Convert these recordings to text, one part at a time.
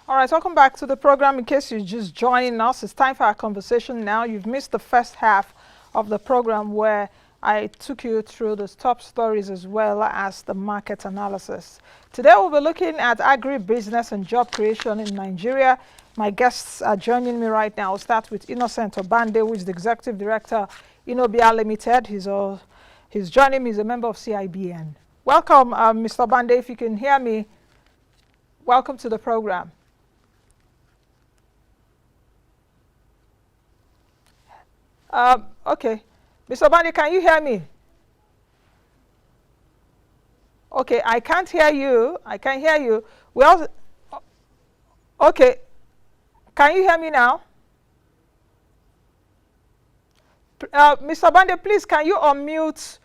All right, welcome back to the program. In case you're just joining us, it's time for our conversation now. You've missed the first half of the program where I took you through the top stories as well as the market analysis. Today we'll be looking at agribusiness and job creation in Nigeria. My guests are joining me right now. I'll start with Obande, who is the Executive Director, Innobia Limited. He's joining me. He's a member of CIBN. Welcome, Mr. Obande, if you can hear me. Welcome to the program. Okay. Mr. Obande, can you hear me? Okay, I can't hear you. I can hear you. Okay. Can you hear me now? Mr. Obande, please, can you unmute?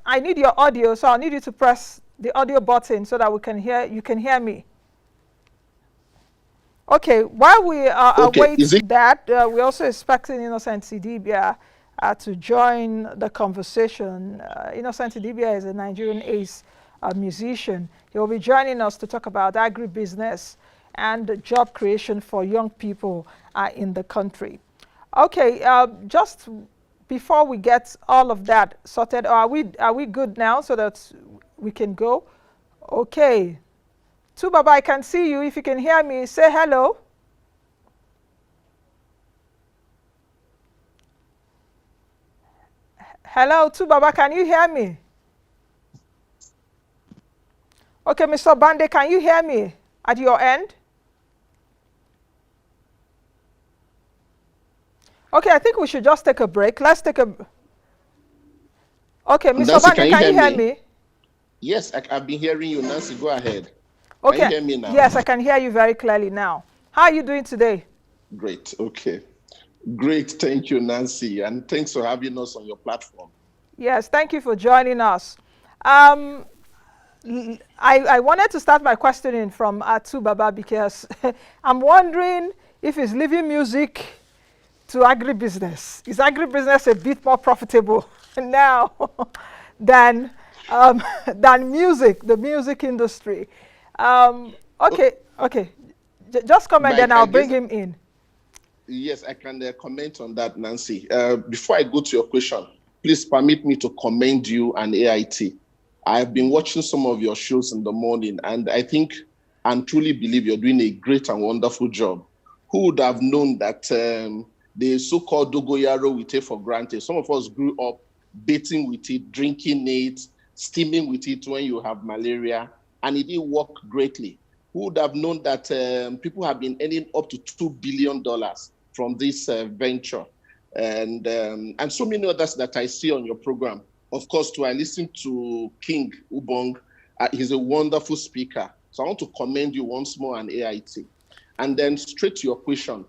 I need your audio, so I need you to press the audio button so that you can hear me. Okay, while we await that, we're also expecting Innocent Idibia to join the conversation. Innocent Idibia is a Nigerian ace musician. He will be joining us to talk about agribusiness and job creation for young people in the country. Okay, just before we get all of that sorted, are we good now so that we can go? Okay. Tubaba, I can see you. If you can hear me, say hello. Hello, Tubaba, can you hear me? Okay, Mr. Obande, can you hear me at your end? Okay, I think we should just take a break. Let's take a... Okay, Mr. Obande, can you hear me? Yes, I've been hearing you, Nancy. Go ahead. Okay. Can you hear me now? Yes, I can hear you very clearly now. How are you doing today? Great. Okay. Great. Thank you, Nancy. And thanks for having us on your platform. Yes, thank you for joining us. I wanted to start my questioning from Tubaba because I'm wondering if he's leaving music to agribusiness. Is agribusiness a bit more profitable now than music, the music industry? Okay. Just comment, then I'll bring him in. Yes, I can comment on that, Nancy. Before I go to your question, please permit me to commend you and AIT. I've been watching some of your shows in the morning, and I think and truly believe you're doing a great and wonderful job. Who would have known that the so-called dogoyaro we take for granted? Some of us grew up bathing with it, drinking it, steaming with it when you have malaria, and it did work greatly. Who would have known that people have been earning up to $2 billion from this venture? And so many others that I see on your program. Of course, I listen to King Ubong. He's a wonderful speaker. So I want to commend you once more on AIT. And then straight to your question.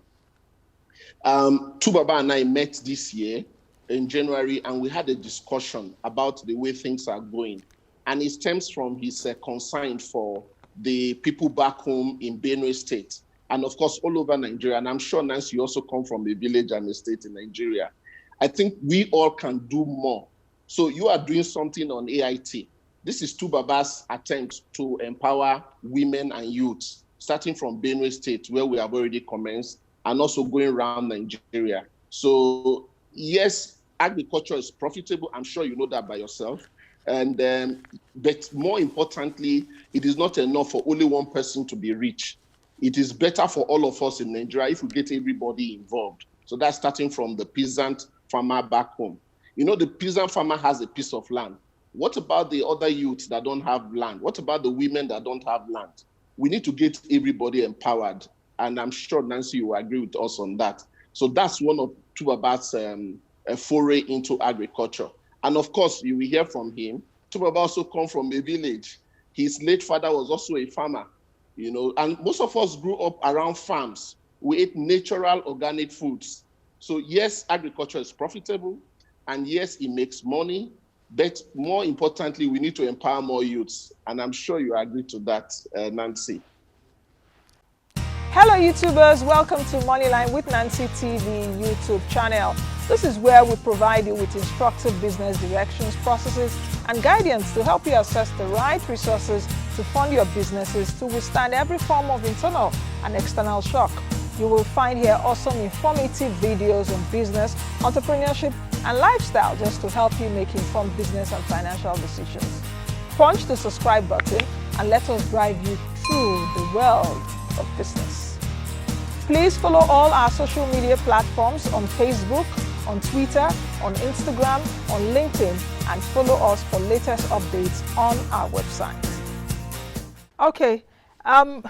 Tubaba and I met this year in January, and we had a discussion about the way things are going. And it stems from his concern for the people back home in Benue State, and of course, all over Nigeria. And I'm sure, Nancy, you also come from a village and a state in Nigeria. I think we all can do more. So you are doing something on AIT. This is Tubaba's attempt to empower women and youths, starting from Benue State, where we have already commenced, and also going around Nigeria. So yes, agriculture is profitable. I'm sure you know that by yourself. But more importantly, it is not enough for only one person to be rich. It is better for all of us in Nigeria if we get everybody involved. So that's starting from the peasant farmer back home. You know, the peasant farmer has a piece of land. What about the other youths that don't have land? What about the women that don't have land? We need to get everybody empowered. And I'm sure, Nancy, you will agree with us on that. So that's one of Tubaba's foray into agriculture. And of course, you will hear from him. Tubaba also comes from a village. His late father was also a farmer, you know, and most of us grew up around farms. We ate natural, organic foods. So yes, agriculture is profitable, and yes, it makes money. But more importantly, we need to empower more youths. And I'm sure you agree to that, Nancy. Hello, YouTubers. Welcome to MONEYLINE with Nancy TV YouTube channel. This is where we provide you with instructive business directions, processes, and guidance to help you assess the right resources to fund your businesses to withstand every form of internal and external shock. You will find here awesome informative videos on business, entrepreneurship, and lifestyle just to help you make informed business and financial decisions. Punch the subscribe button and let us drive you through the world of business. Please follow all our social media platforms on Facebook, on Twitter, on Instagram, on LinkedIn, and follow us for latest updates on our website. Okay, I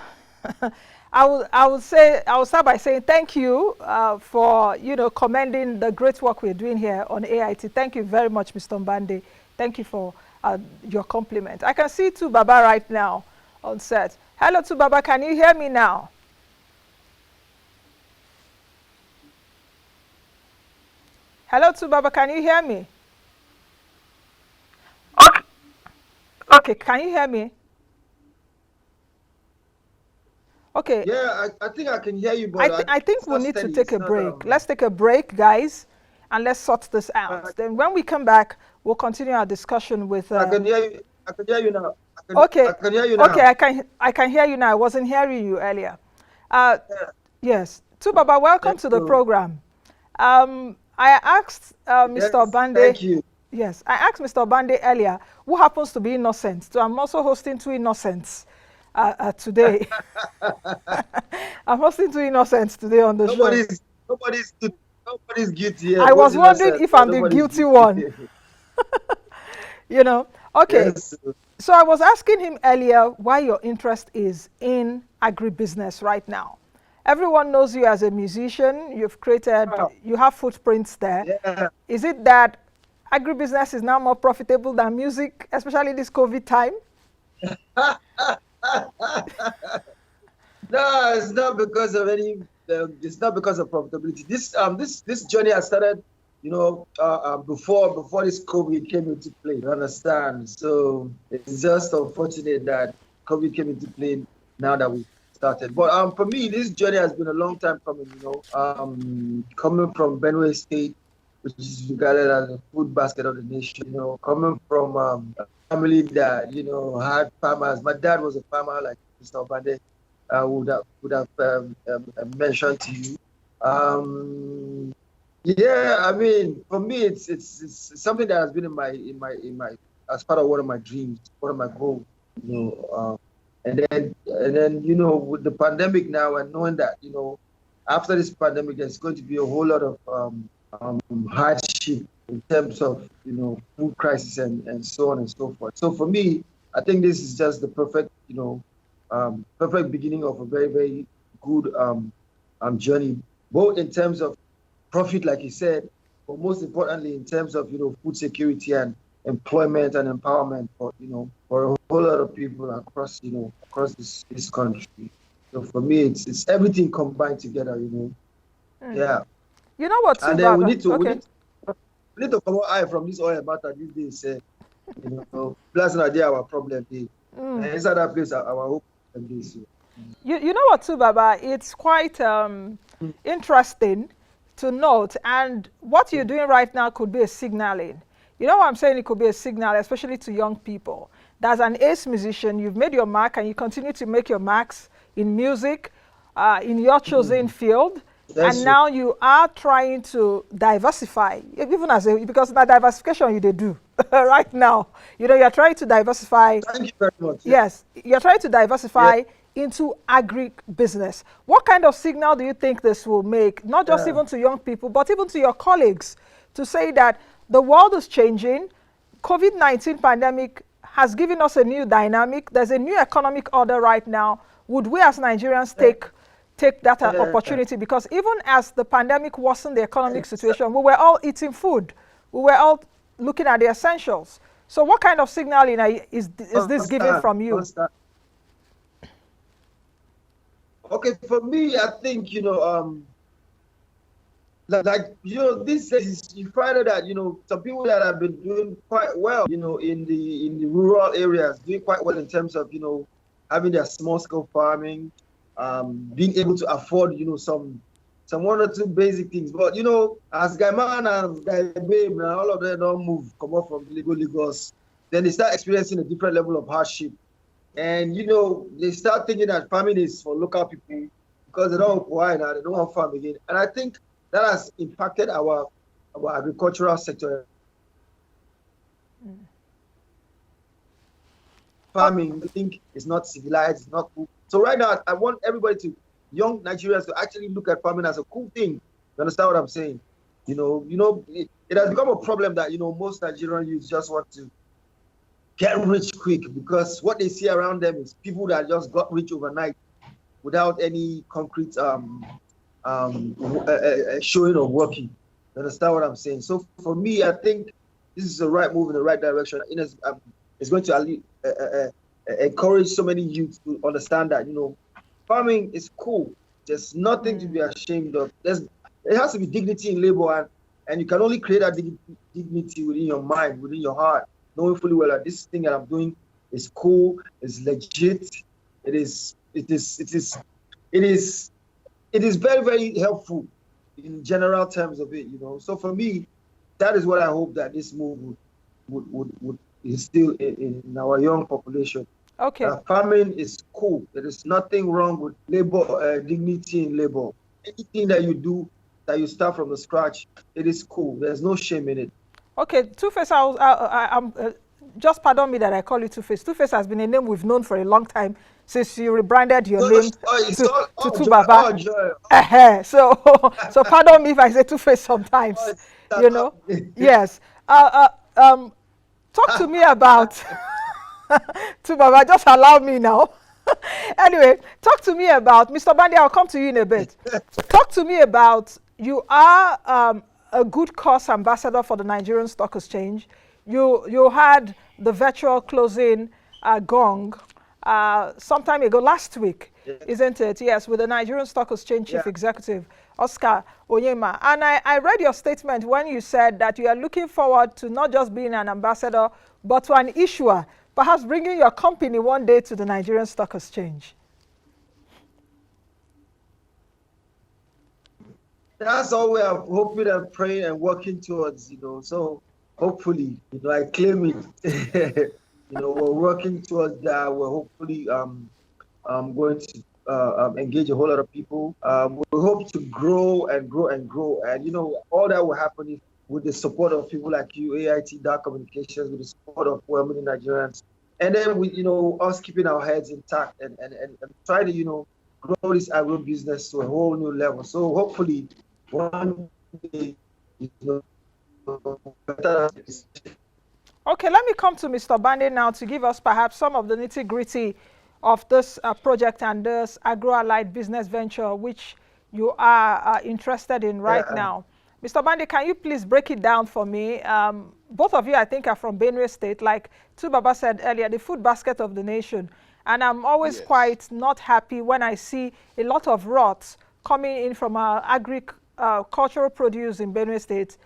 will start by saying thank you for commending the great work we're doing here on AIT. Thank you very much, Mr. Obande. Thank you for your compliment. I can see Tu Baba right now on set. Hello, Tu Baba. Can you hear me now? Hello, Tu Baba. Can you hear me? Okay. Can you hear me? Okay. Yeah, I think I can hear you, but I think we need to take a break. Let's take a break, guys, and let's sort this out. Then when we come back, we'll continue our discussion with... I can hear you. I can hear you now. Okay. I can hear you now. Okay, I can hear you now. I wasn't hearing you earlier. Yes. Tu Baba, welcome to the program. I asked Mr. Obande... Thank you. Yes, I asked Mr. Obande earlier, who happens to be innocent. So I'm also hosting two innocents today. I'm hosting two innocents today on the show. Nobody's guilty. I was wondering if I'm the guilty one. Okay. Yes. So I was asking him earlier why your interest is in agribusiness right now. Everyone knows you as a musician. You've created, you have footprints there. Yeah. Is it that agribusiness is now more profitable than music, especially this COVID time? No, it's not because of any. It's not because of profitability. This journey has started, before this COVID came into play. You understand? So it's just unfortunate that COVID came into play now that we started. But for me, this journey has been a long time coming. Coming from Benue State, which is regarded as a food basket of the nation. Coming from a family that had farmers. My dad was a farmer, like Mr. Obande would have mentioned to you. Yeah, I mean, for me, it's something that has been in my as part of one of my dreams, one of my goals. And then with the pandemic now, and knowing that after this pandemic, there's going to be a whole lot of hardship in terms of food crisis and so on and so forth. So for me, I think this is just the perfect perfect beginning of a very, very good journey, both in terms of profit, like you said, but most importantly in terms of food security and employment and empowerment for a whole lot of people across across this country. So for me, it's everything combined together. Yeah. You know what? And then we need to come out from this oil matter these days. Plus, idea our problem. Inside that place, our hope. You know what, Tu Baba? It's quite interesting to note, and what you're doing right now could be a signaling. You know what I'm saying? It could be a signal, especially to young people. As an ace musician, you've made your mark, and you continue to make your marks in music, in your chosen field. And now you are trying to diversify, even because the diversification you do right now. You're trying to diversify. Thank you very much. Yes, you're trying to diversify into agribusiness. What kind of signal do you think this will make, not just even to young people, but even to your colleagues, to say that the world is changing, COVID-19 pandemic has given us a new dynamic, there's a new economic order right now. Would we as Nigerians take that opportunity? Because even as the pandemic worsened the economic situation, we were all eating food. We were all looking at the essentials. So what kind of signaling is this giving from you? Okay, for me, I think, these days you find out that, some people that have been doing quite well, in the rural areas, doing quite well in terms of, having their small scale farming, being able to afford, some one or two basic things. But, as Gaiman and Guy Babe, all of them don't come up from Lagos. Then they start experiencing a different level of hardship. And you know, they start thinking that farming is for local people because they don't why now, they don't want farm again. And I think that has impacted our agricultural sector. Farming, I think, is not civilized, it's not cool. So right now, I want everybody to, young Nigerians, to actually look at farming as a cool thing. You understand what I'm saying? You know, it has become a problem that, you know, most Nigerian youths just want to get rich quick because what they see around them is people that just got rich overnight without any concrete showing of working. You understand what I'm saying? So for me, I think this is the right move in the right direction. It's going to encourage so many youths to understand that, you know, farming is cool. There's nothing to be ashamed of. There has to be dignity in labor, and you can only create that dignity within your mind, within your heart, knowing fully well that this thing that I'm doing is cool, is legit, it is very, very helpful in general terms of it, you know. So for me, that is what I hope that this move would instill in our young population. Okay. Farming is cool. There is nothing wrong with labor, dignity in labor. Anything that you do, that you start from the scratch, it is cool. There's no shame in it. Okay, Two-Face, I'm just pardon me that I call you Two-Face. Two-Face has been a name we've known for a long time since you rebranded your name to Two Baba. So pardon me if I say Two-Face sometimes. You know, yes. Talk to me about Two Baba. Just allow me now. Anyway, talk to me about Mr. Obande. I'll come to you in a bit. Talk to me about, you are a good cause ambassador for the Nigerian Stock Exchange. You had the virtual closing gong some time ago, last week, isn't it? Yes, with the Nigerian Stock Exchange Chief Executive, Oscar Onyema. And I read your statement when you said that you are looking forward to not just being an ambassador, but to an issuer, perhaps bringing your company one day to the Nigerian Stock Exchange. That's all we are hoping and praying and working towards, you know. So hopefully, you know, I claim it. You know, we're working towards that. We're hopefully going to engage a whole lot of people. We hope to grow and grow and grow. And, you know, all that will happen with the support of people like you, AIT, Dark Communications, with the support of well-meaning Nigerians. And then with, you know, us keeping our heads intact and try to, you know, grow this agribusiness to a whole new level. So hopefully one day, you know, okay, let me come to Mr. Obande now to give us perhaps some of the nitty-gritty of this project and this agro-allied business venture which you are interested in right now. Mr. Obande, can you please break it down for me? Both of you, I think, are from Benue State. Like Two Baba said earlier, the food basket of the nation. And I'm always quite not happy when I see a lot of rots coming in from our agricultural produce in Benue State.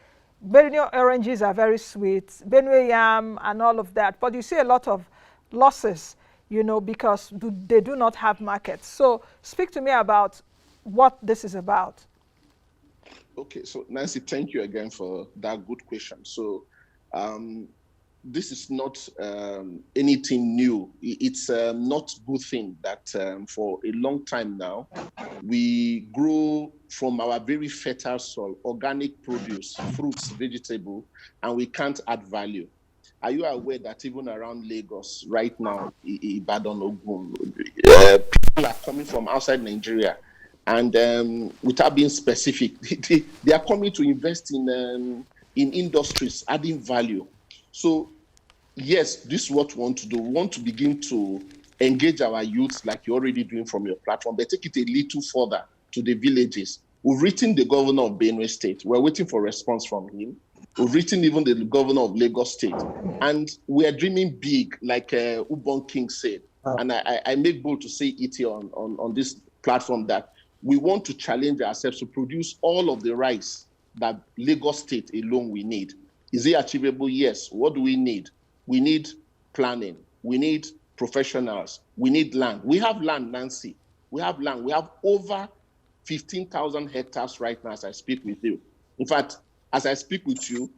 Benue oranges are very sweet, Benue yam and all of that. But you see a lot of losses, you know, because they do not have markets. So speak to me about what this is about. Okay, so Nancy, thank you again for that good question. So this is not anything new. It's not a good thing that for a long time now, we grow from our very fertile soil, organic produce, fruits, vegetable, and we can't add value. Are you aware that even around Lagos right now, Ibadan, Ogun, people are coming from outside Nigeria, and without being specific, they are coming to invest in industries, adding value. So yes, this is what we want to do. We want to begin to engage our youth like you're already doing from your platform, but take it a little further to the villages. We've written the governor of Benue State. We're waiting for a response from him. We've written even the governor of Lagos State. And we are dreaming big, like Ubon King said. And I make bold to say it here on this platform that we want to challenge ourselves to produce all of the rice that Lagos State alone we need. Is it achievable? Yes. What do we need? We need planning. We need professionals. We need land. We have land, Nancy. We have land. We have over 15,000 hectares right now as I speak with you. In fact, as I speak with you,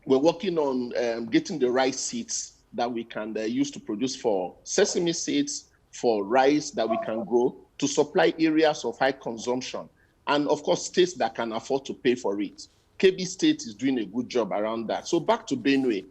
we're working on getting the right seeds that we can use to produce for sesame seeds, for rice that we can grow to supply areas of high consumption. And of course, states that can afford to pay for it. Kebbi State is doing a good job around that. So back to Benue.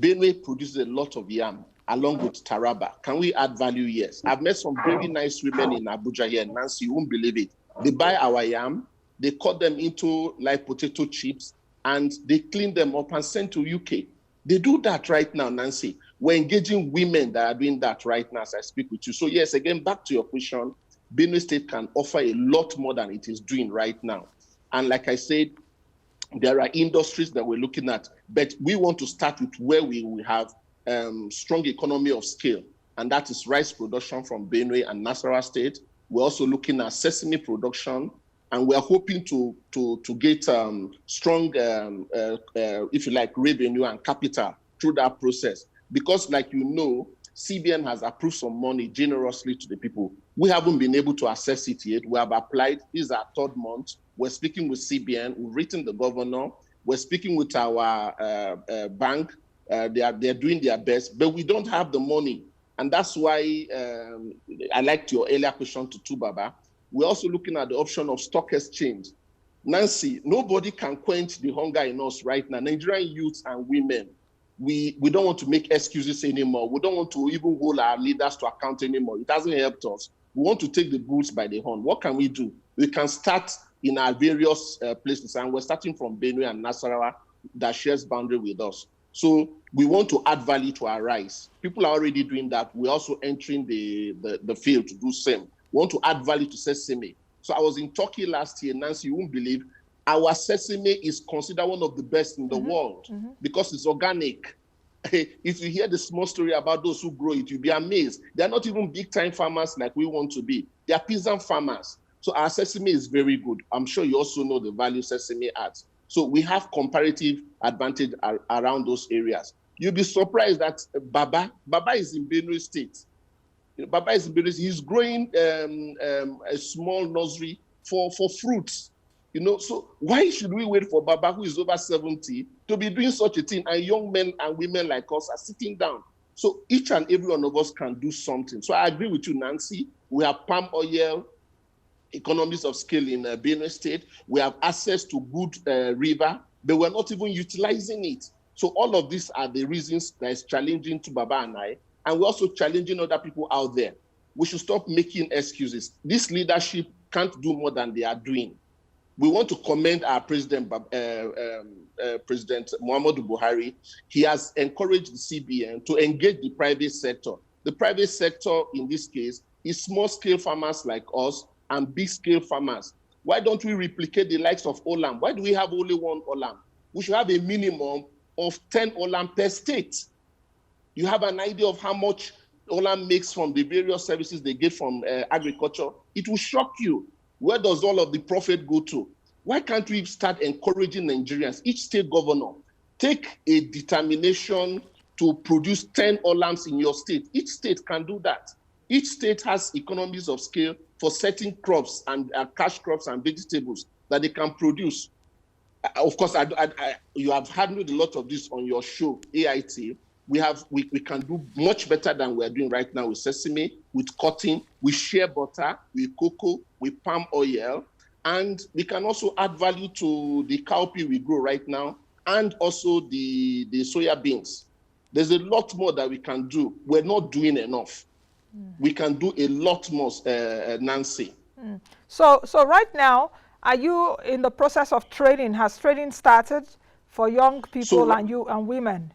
Benue produces a lot of yam along with Taraba. Can we add value? Yes. I've met some very nice women in Abuja here. Nancy, you won't believe it. They buy our yam, they cut them into like potato chips, and they clean them up and send to UK. They do that right now, Nancy. We're engaging women that are doing that right now as I speak with you. So yes, again, back to your question, Benue State can offer a lot more than it is doing right now. And like I said, there are industries that we're looking at, but we want to start with where we have strong economy of scale, and that is rice production from Benue and Nasarawa State. We're also looking at sesame production, and we're hoping to get strong, if you like, revenue and capital through that process. Because like you know, CBN has approved some money generously to the people. We haven't been able to access it yet. We have applied. This is our third month. We're speaking with CBN. We've written the governor. We're speaking with our bank. They're doing their best, but we don't have the money. And that's why I liked your earlier question to Tubaba. We're also looking at the option of stock exchange. Nancy, nobody can quench the hunger in us right now. Nigerian youths and women, we don't want to make excuses anymore. We don't want to even hold our leaders to account anymore. It hasn't helped us. We want to take the bulls by the horn. What can we do? We can start in our various places, and we're starting from Benue and Nasarawa that shares boundary with us. So we want to add value to our rice. People are already doing that. We're also entering the field to do same. We want to add value to sesame. So I was in Turkey last year, Nancy, you won't believe, our sesame is considered one of the best in the world because it's organic. If you hear the small story about those who grow it, you'll be amazed. They're not even big-time farmers like we want to be. They're peasant farmers. So our sesame is very good. I'm sure you also know the value sesame adds. So we have comparative advantage around those areas. You'll be surprised that Baba is in Benue State. Baba is in Benue State. He's growing a small nursery for fruits. So why should we wait for Baba, who is over 70, to be doing such a thing? And young men and women like us are sitting down. So each and every one of us can do something. So I agree with you, Nancy. We have palm oil, economies of scale in Benue State. We have access to good river, but we're not even utilizing it. So all of these are the reasons that is challenging to Baba and I, and we're also challenging other people out there. We should stop making excuses. This leadership can't do more than they are doing. We want to commend our President Muhammadu Buhari. He has encouraged the CBN to engage the private sector. The private sector, in this case, is small-scale farmers like us and big-scale farmers. Why don't we replicate the likes of Olam? Why do we have only one Olam? We should have a minimum of 10 Olam per state. You have an idea of how much Olam makes from the various services they get from agriculture. It will shock you. Where does all of the profit go to? Why can't we start encouraging Nigerians, each state governor, take a determination to produce 10 Olams in your state? Each state can do that. Each state has economies of scale for certain crops and cash crops and vegetables that they can produce. Of course, you have handled a lot of this on your show, AIT. We can do much better than we're doing right now with sesame, with cotton, with shea butter, with cocoa, with palm oil. And we can also add value to the cowpea we grow right now and also the soya beans. There's a lot more that we can do. We're not doing enough. We can do a lot more, Nancy. So right now, are you in the process of training? Has training started for young people and women?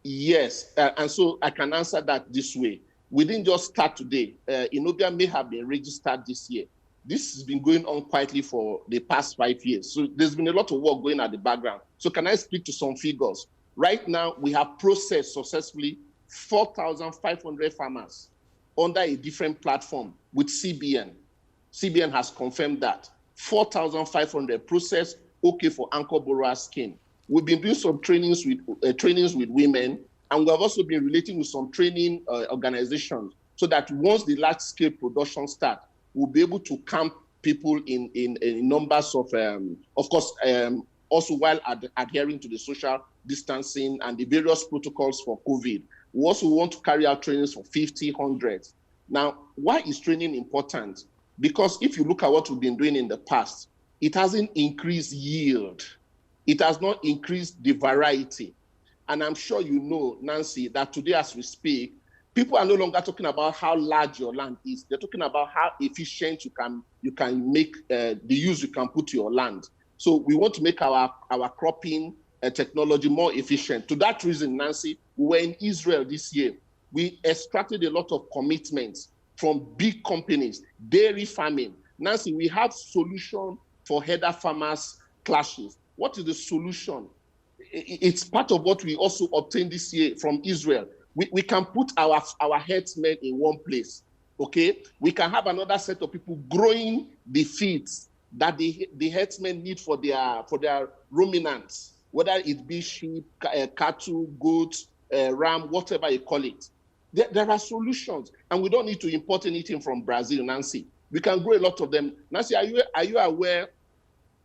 Yes, and so I can answer that this way. We didn't just start today. Innobia may have been registered this year. This has been going on quietly for the past 5 years. So there's been a lot of work going at the background. So can I speak to some figures? Right now, we have processed successfully 4,500 farmers under a different platform with CBN. CBN has confirmed that. 4,500 processed, okay for anchor borrower scheme. We've been doing some trainings with women, and we have also been relating with some training organizations so that once the large-scale production starts, we'll be able to camp people in numbers of course, also while adhering to the social distancing and the various protocols for COVID. We also want to carry out trainings for 50, 100. Now, why is training important? Because if you look at what we've been doing in the past, it hasn't increased yield. It has not increased the variety. And I'm sure you know, Nancy, that today as we speak, people are no longer talking about how large your land is. They're talking about how efficient you can make the use you can put to your land. So we want to make our cropping technology more efficient. To that reason, Nancy, we were in Israel this year. We extracted a lot of commitments from big companies, dairy farming. Nancy, we have solution for header farmers clashes. What is the solution? It's part of what we also obtained this year from Israel. We can put our herdsmen in one place, okay? We can have another set of people growing the feeds that the herdsmen need for their ruminants, whether it be sheep, cattle, goats, ram, whatever you call it. There are solutions, and we don't need to import anything from Brazil, Nancy. We can grow a lot of them. Nancy, are you aware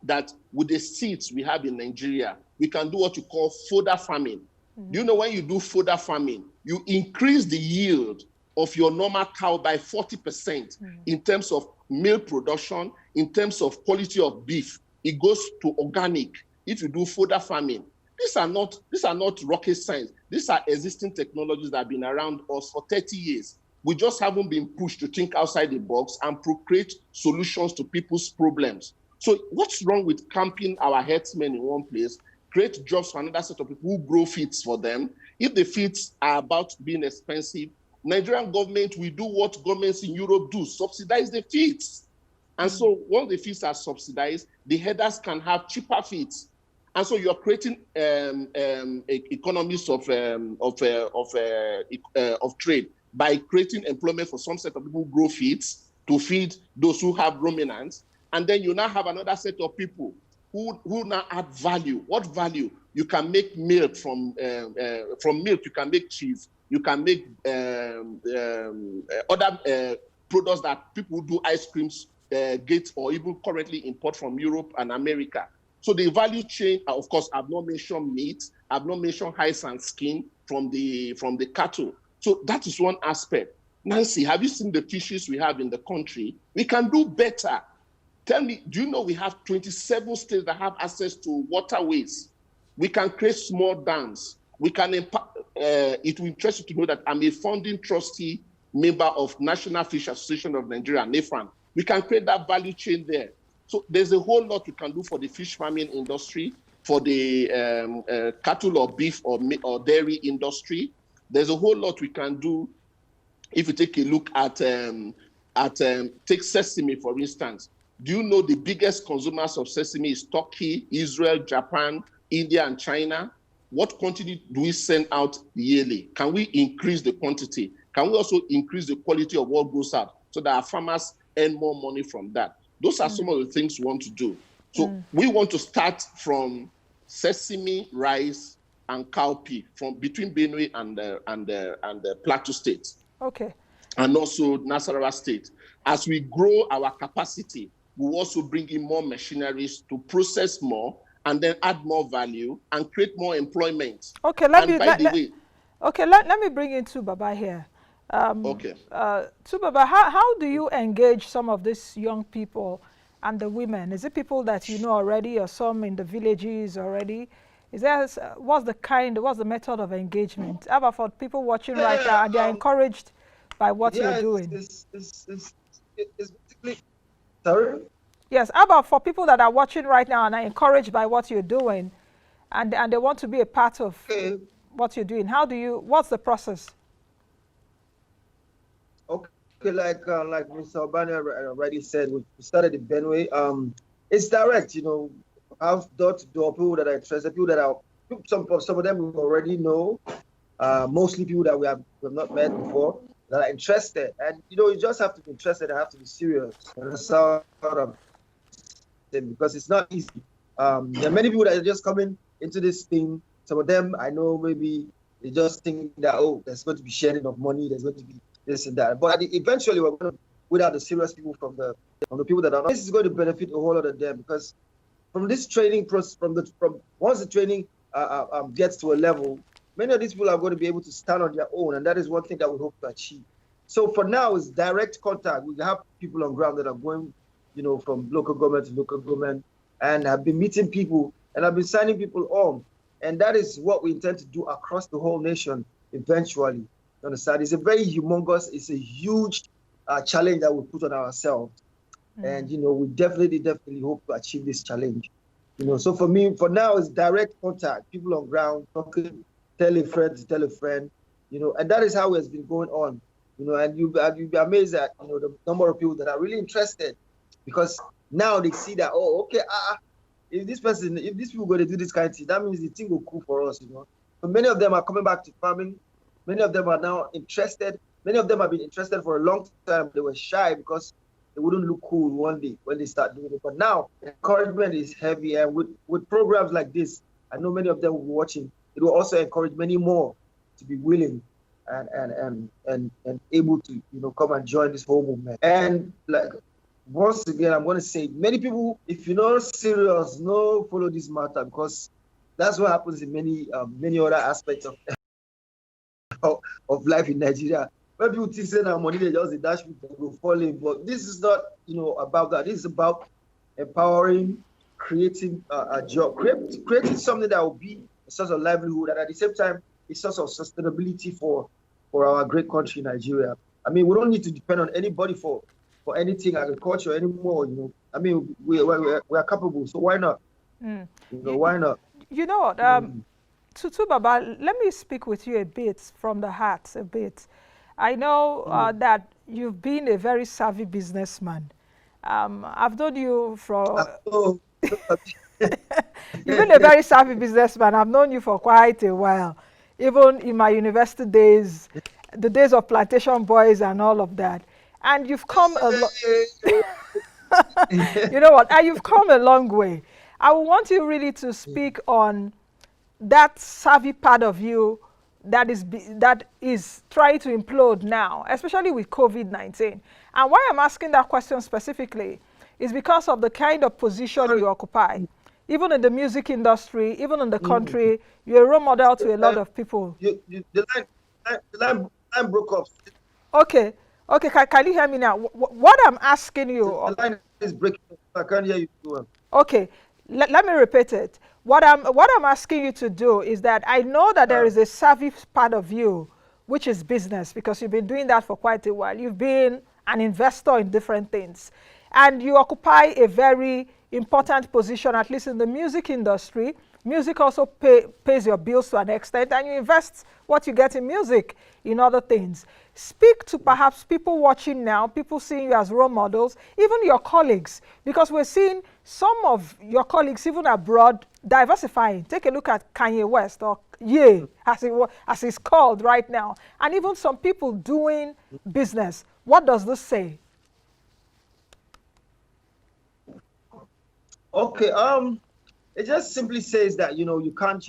that with the seeds we have in Nigeria, we can do what you call fodder farming? Mm-hmm. Do you know when you do fodder farming, you increase the yield of your normal cow by 40% in terms of milk production, in terms of quality of beef. It goes to organic if you do fodder farming. These are not rocket science. These are existing technologies that have been around us for 30 years. We just haven't been pushed to think outside the box and create solutions to people's problems. So what's wrong with camping our herdsmen in one place, create jobs for another set of people who grow feeds for them? If the feeds are about being expensive, Nigerian government will do what governments in Europe do, subsidize the feeds. And so once the feeds are subsidized, the headers can have cheaper feeds. And so you're creating economies of trade by creating employment for some set of people who grow feeds to feed those who have ruminants. And then you now have another set of people who now add value. What value? You can make milk from milk. You can make cheese. You can make other products that people who do ice creams get or even currently import from Europe and America. So the value chain, of course, I've not mentioned meat. I've not mentioned hides and skin from the cattle. So that is one aspect. Nancy, have you seen the fishes we have in the country? We can do better. Tell me, do you know we have 27 states that have access to waterways? We can create small dams. We can it will interest you to know that I'm a founding trustee member of National Fish Association of Nigeria, NAFAN. We can create that value chain there. So there's a whole lot we can do for the fish farming industry, for the cattle or beef or dairy industry. There's a whole lot we can do if you take a look at take sesame, for instance. Do you know the biggest consumers of sesame is Turkey, Israel, Japan, India, and China? What quantity do we send out yearly? Can we increase the quantity? Can we also increase the quality of what goes out so that our farmers earn more money from that? Those are some of the things we want to do. So we want to start from sesame, rice, and cowpea from between Benue and the Plateau State. Okay. And also Nasarawa State. As we grow our capacity, we'll also bring in more machineries to process more and then add more value and create more employment. Okay, let me bring in Tubaba here. Okay. Tubaba, how do you engage some of these young people and the women? Is it people that you know already or some in the villages already? Is there, what's the method of engagement? How about for people watching right now and they're encouraged by what you're doing? It's basically, sorry? Yes, how about for people that are watching right now and are encouraged by what you're doing and they want to be a part of what you're doing? What's the process? Okay, like Mr. Obande already said, we started in Benue. It's direct, have door-to-door people that are interested, people that are, some of them we already know, mostly people that we have not met before, that are interested. And, you just have to be interested and have to be serious. And that's how because it's not easy. There are many people that are just coming into this thing. Some of them, I know maybe they just think that, there's going to be sharing of money, there's going to be this and that. But eventually, we're going to weed out the serious people from the people that are not. This is going to benefit a whole lot of them because from this training process, from once the training gets to a level, many of these people are going to be able to stand on their own, and that is one thing that we hope to achieve. So for now, it's direct contact. We have people on ground that are going, from local government to local government, and have been meeting people, and have been signing people on. And that is what we intend to do across the whole nation eventually. You understand? It's a very humongous, it's a huge challenge that we put on ourselves. And, we definitely hope to achieve this challenge. So for me, for now, it's direct contact, people on ground, talking, tell a friend, and that is how it's been going on. And you'll be amazed at, the number of people that are really interested, because now they see that, oh, okay, if these people going to do this kind of thing, that means the thing will cool for us, So many of them are coming back to farming. Many of them are now interested. Many of them have been interested for a long time. They were shy because they wouldn't look cool one day when they start doing it. But now, encouragement is heavy. And with programs like this, I know many of them will be watching. It will also encourage many more to be willing and able to, come and join this whole movement. And like, once again, I'm going to say, many people, if you're not serious, no, follow this matter, because that's what happens in many other aspects of life in Nigeria. When people think that money, they just a dash with them go fall in. But this is not, about that. This is about empowering, creating a job, creating something that will be a source of livelihood, and at the same time, a source of sustainability for our great country, Nigeria. I mean, we don't need to depend on anybody for anything agriculture anymore. I mean, we are capable, so why not? Why not? You know what? Tutu Baba, let me speak with you a bit from the heart, a bit. I know that you've been a very savvy businessman. I've known you from... You've been a very savvy businessman. I've known you for quite a while. Even in my university days, the days of plantation boys and all of that. And you've come a long... You know what? And you've come a long way. I want you really to speak on that savvy part of you that is trying to implode now, especially with COVID-19. And why I'm asking that question specifically is because of the kind of position you occupy. Even in the music industry, even in the country, you're a role model to a lot of people. The line broke up. Okay, can you hear me now? What I'm asking you... The line is breaking up. I can't hear you. Okay, let me repeat it. What I'm asking you to do is that I know that there is a savvy part of you, which is business, because you've been doing that for quite a while. You've been an investor in different things. And you occupy a very important position, at least in the music industry. Music also pays your bills to an extent, and you invest what you get in music in other things. Speak to perhaps people watching now, people seeing you as role models, even your colleagues, because we're seeing some of your colleagues, even abroad, diversifying. Take a look at Kanye West, or Ye, as it's called right now, and even some people doing business. What does this say? Okay, it just simply says that, you can't,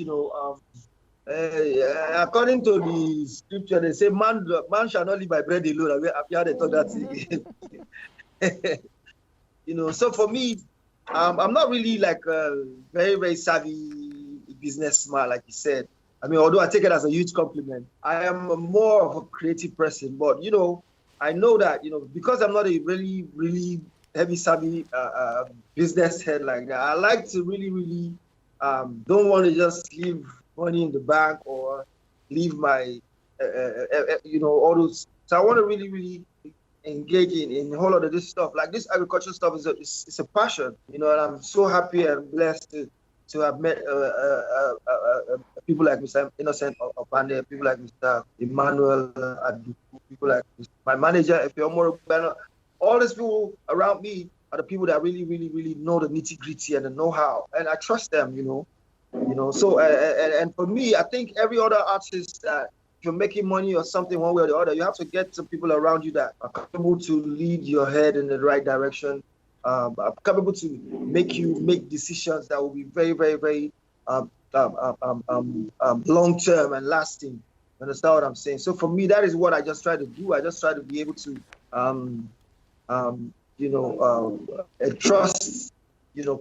according to the scripture, they say man shall not live by bread alone. I've heard they thought that. So for me, I'm not really like a very, very savvy businessman, like you said. I mean, although I take it as a huge compliment, I am more of a creative person. But, I know that, because I'm not a really, really heavy savvy business head like that, I like to really, really don't want to just leave money in the bank or leave my, all those. So I want to really, really engage in a whole lot of this stuff. Like this agricultural stuff is a passion, and I'm so happy and blessed to have met people like Mr. Innocent Obande, people like Mr. Emmanuel, people like my manager, all these people around me are the people that really, really, really know the nitty-gritty and the know-how, and I trust them, So, and for me, I think every other artist that if you're making money or something one way or the other, you have to get some people around you that are capable to lead your head in the right direction, are capable to make you make decisions that will be very, very, very long-term and lasting. You understand what I'm saying? So for me, that is what I just try to do. I just try to be able to, trust,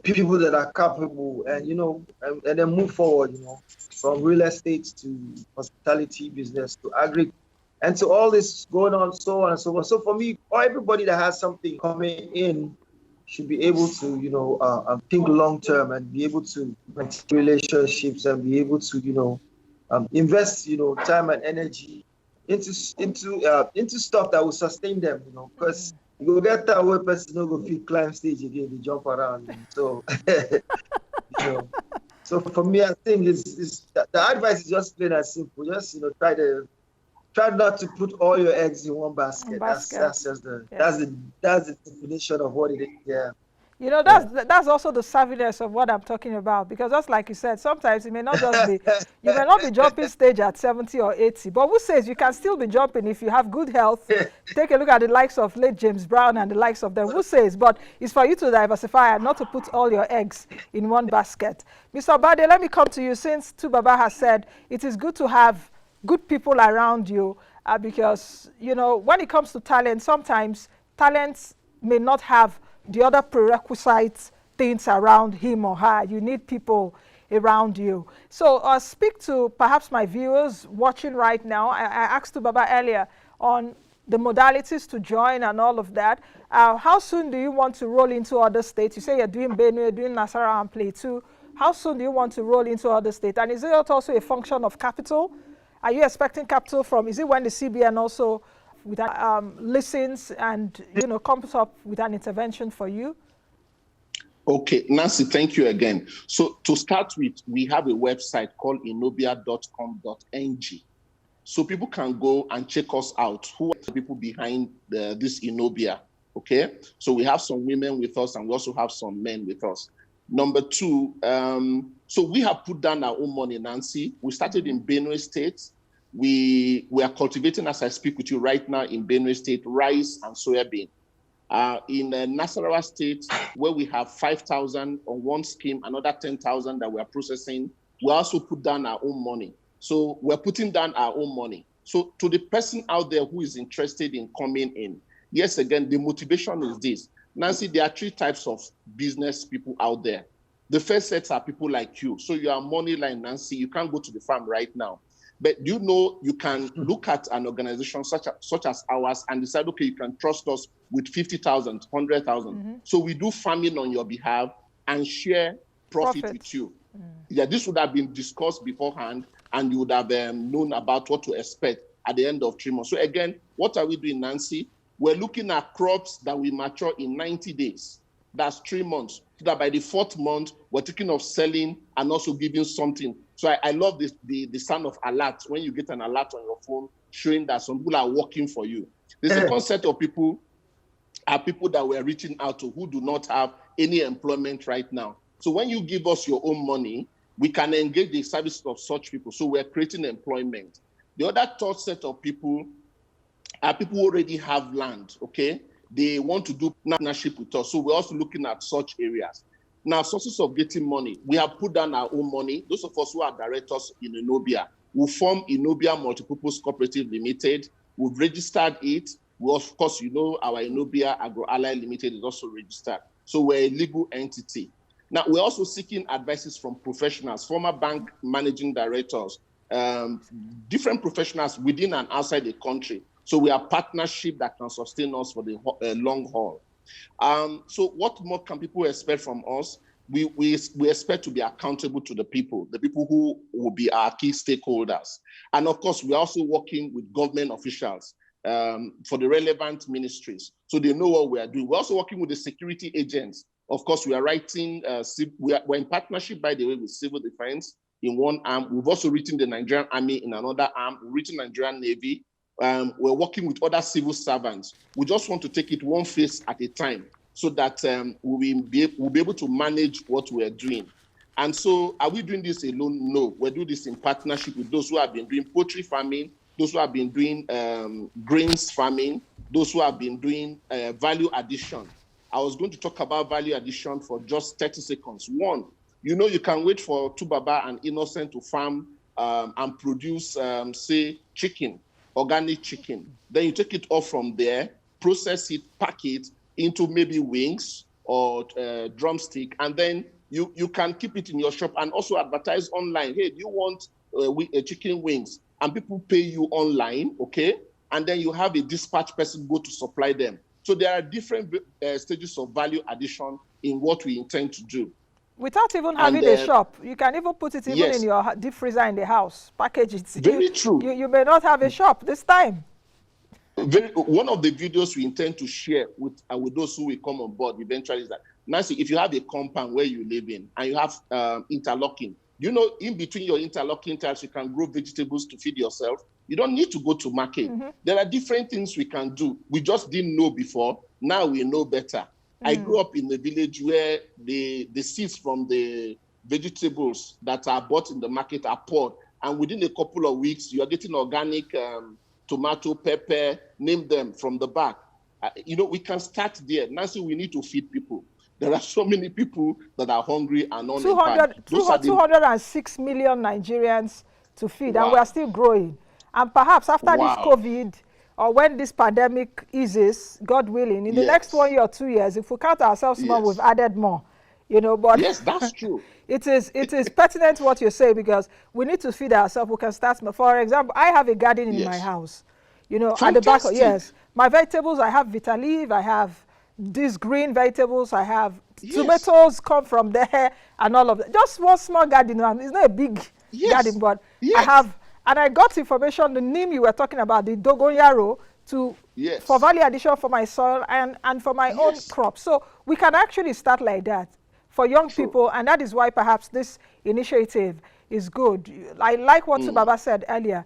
people that are capable, and and then move forward, from real estate to hospitality business to agri, and so all this going on, so on and so on. So for me, or everybody that has something coming in should be able to, think long term and be able to maintain relationships and be able to, invest, time and energy into stuff that will sustain them, because you go get that way person no go fit climb stage again, they jump around. So, so for me, I think the advice is just plain and simple. Just try not to put all your eggs in one basket. That's just that's the definition of what it is. Yeah. That's also the savviness of what I'm talking about, because just like you said, sometimes it may not just be, you may not be jumping stage at 70 or 80, but who says you can still be jumping if you have good health? Take a look at the likes of late James Brown and the likes of them. Who says? But it's for you to diversify and not to put all your eggs in one basket. Mr. Obande, let me come to you, since Tubaba has said it is good to have good people around you, because, when it comes to talent, sometimes talents may not have the other prerequisite things around him or her. You need people around you. So speak to perhaps my viewers watching right now. I asked Tubaba earlier on the modalities to join and all of that. How soon do you want to roll into other states? You say you're doing Benue, you're doing Nasarawa and Plateau. How soon do you want to roll into other states? And is it also a function of capital? Are you expecting capital from, is it when the CBN also with that, listens and comes up with an intervention for you? Okay, Nancy, thank you again. So to start with, we have a website called innobia.com.ng. So people can go and check us out. Who are the people behind this Innobia? Okay, so we have some women with us and we also have some men with us. Number two, so we have put down our own money, Nancy. We started in Benue State. We are cultivating, as I speak with you right now, in Benue State, rice and soybean. In Nasarawa State, where we have 5,000 on one scheme, another 10,000 that we are processing, we also put down our own money. So we're putting down our own money. So to the person out there who is interested in coming in, yes, again, the motivation is this. Nancy, there are three types of business people out there. The first set are people like you. So you are MONEYLINE, Nancy. You can't go to the farm right now. But you can look at an organization such as ours and decide, okay, you can trust us with 50,000, 100,000. So we do farming on your behalf and share profit with you. Yeah, this would have been discussed beforehand and you would have known about what to expect at the end of 3 months. So again, what are we doing, Nancy? We're looking at crops that will mature in 90 days. That's 3 months. So that by the 4th month, we're thinking of selling and also giving something. So I love this, the sound of alert when you get an alert on your phone showing that some people are working for you. The second set of people are people that we're reaching out to who do not have any employment right now. So when you give us your own money, we can engage the services of such people. So we're creating employment. The other third set of people are people who already have land, okay? They want to do partnership with us. So we're also looking at such areas. Now, sources of getting money. We have put down our own money. Those of us who are directors in Innobia will form Innobia Multipurpose Cooperative Limited. We've registered it. We, of course, our Innobia Agro-Ally Limited is also registered. So we're a legal entity. Now, we're also seeking advices from professionals, former bank managing directors, different professionals within and outside the country. So we have partnership that can sustain us for the long haul. So what more can people expect from us? We expect to be accountable to the people who will be our key stakeholders. And of course, we're also working with government officials for the relevant ministries, so they know what we are doing. We're also working with the security agents. Of course, we are writing, we're in partnership, by the way, with civil defense in one arm. We've also written the Nigerian Army in another arm. We've written Nigerian Navy. We're working with other civil servants. We just want to take it one phase at a time so that we'll be able to manage what we're doing. And so are we doing this alone? No, we're doing this in partnership with those who have been doing poultry farming, those who have been doing grains farming, those who have been doing value addition. I was going to talk about value addition for just 30 seconds. One, you can wait for Tubaba and Innocent to farm and produce, say, chicken, organic chicken. Then you take it off from there, process it, pack it into maybe wings or drumstick, and then you can keep it in your shop and also advertise online. Hey, do you want chicken wings? And people pay you online, okay? And then you have a dispatch person go to supply them. So there are different stages of value addition in what we intend to do. Without even having a shop, you can even put it even in your deep freezer in the house, package it. Very true. You may not have a shop this time. One of the videos we intend to share with those who will come on board eventually is that, Nancy, if you have a compound where you live in and you have interlocking, you know, in between your interlocking tiles, you can grow vegetables to feed yourself. You don't need to go to market. There are different things we can do. We just didn't know before. Now we know better. I grew up in a village where the seeds from the vegetables that are bought in the market are poured. And within a couple of weeks, you're getting organic tomato, pepper, name them from the back. You know, we can start there. Nancy, we need to feed people. There are so many people that are hungry and unemployed. 206 million Nigerians to feed, and we are still growing. And perhaps after this COVID, or when this pandemic eases, God willing, in the next 1 year or 2 years, if we count ourselves more, we've added more. You know, but yes, that's true. it is pertinent what you say, because we need to feed ourselves. We can start. For example, I have a garden in my house. You know, at the back. My vegetables. I have Vitaleaf. I have these green vegetables. I have tomatoes come from there, and all of that. Just one small garden. It's not a big garden, but I have. And I got information, the neem you were talking about, the dogoyaro, for value addition for my soil and for my own crops. So we can actually start like that for young people, and that is why perhaps this initiative is good. I like what Baba said earlier.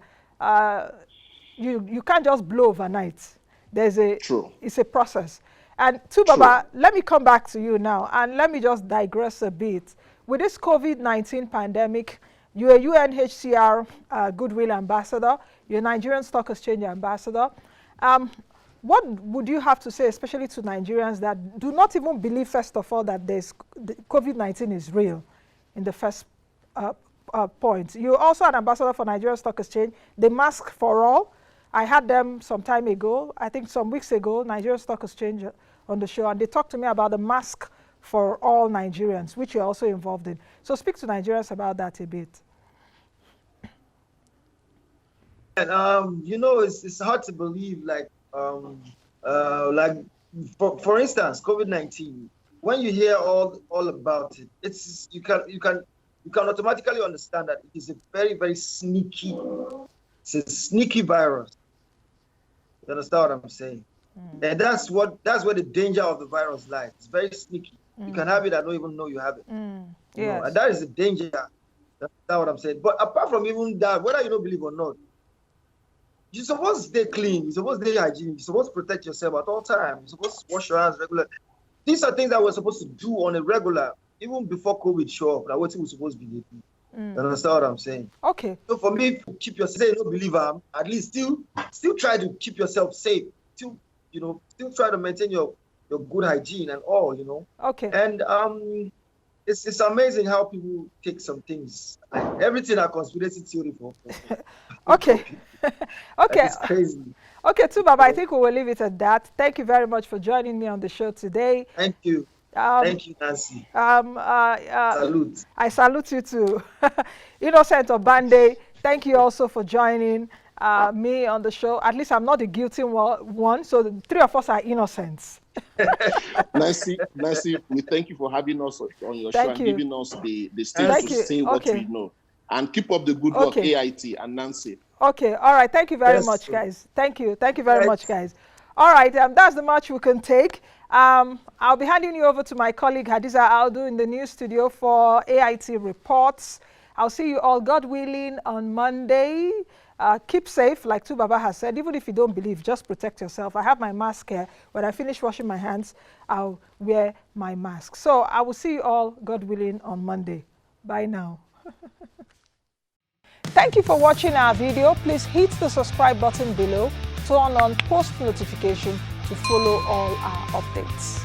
You can't just blow overnight. It's a process. And Baba, let me come back to you now, and let me just digress a bit. With this COVID-19 pandemic, you're a UNHCR Goodwill Ambassador, you're a Nigerian Stock Exchange Ambassador. What would you have to say, especially to Nigerians that do not even believe, first of all, that COVID-19 is real in the first point? You're also an ambassador for Nigerian Stock Exchange, the Mask for All. I had them some time ago, I think some weeks ago, Nigerian Stock Exchange on the show, and they talked to me about the Mask for all Nigerians, which you're also involved in. So speak to Nigerians about that a bit. And, you know, it's hard to believe, like for instance, COVID-19. When you hear all about it, you can automatically understand that it is a very, very sneaky. It's a sneaky virus. You understand what I'm saying? And that's where the danger of the virus lies. It's very sneaky. You can have it and don't even know you have it. You know, and that is the danger. That's what I'm saying. But apart from even that, whether you don't believe or not, you're supposed to stay clean. You're supposed to stay hygienic. You're supposed to protect yourself at all times. You're supposed to wash your hands regularly. These are things that we're supposed to do on a regular, even before COVID show up. Like what we're supposed to be doing. You understand what I'm saying? Okay. So for me, keep yourself, say you don't believe at least still try to keep yourself safe. Still try to maintain your good hygiene and all, you know. Okay. And it's amazing how people take some things, like everything a conspiracy theory for. Okay. Okay. It's crazy. Okay, Baba, I think we will leave it at that. Thank you very much for joining me on the show today. Thank you. Thank you, Nancy. Salute. I salute you too. Innocent Obande, thank you also for joining me on the show. At least I'm not the guilty one, so the three of us are innocents. Nancy, we thank you for having us on your show and giving us the stage to say what we know. And keep up the good work, AIT and Nancy. Okay, all right. Thank you very much, guys. Thank you very much, guys. All right, that's the much we can take. I'll be handing you over to my colleague Hadiza Aldu in the news studio for AIT reports. I'll see you all, God willing, on Monday. Keep safe, like Baba has said. Even if you don't believe, just protect yourself. I have my mask here. When I finish washing my hands, I'll wear my mask. So I will see you all, God willing, on Monday. Bye now. Thank you for watching our video. Please hit the subscribe button below, turn on post notification to follow all our updates.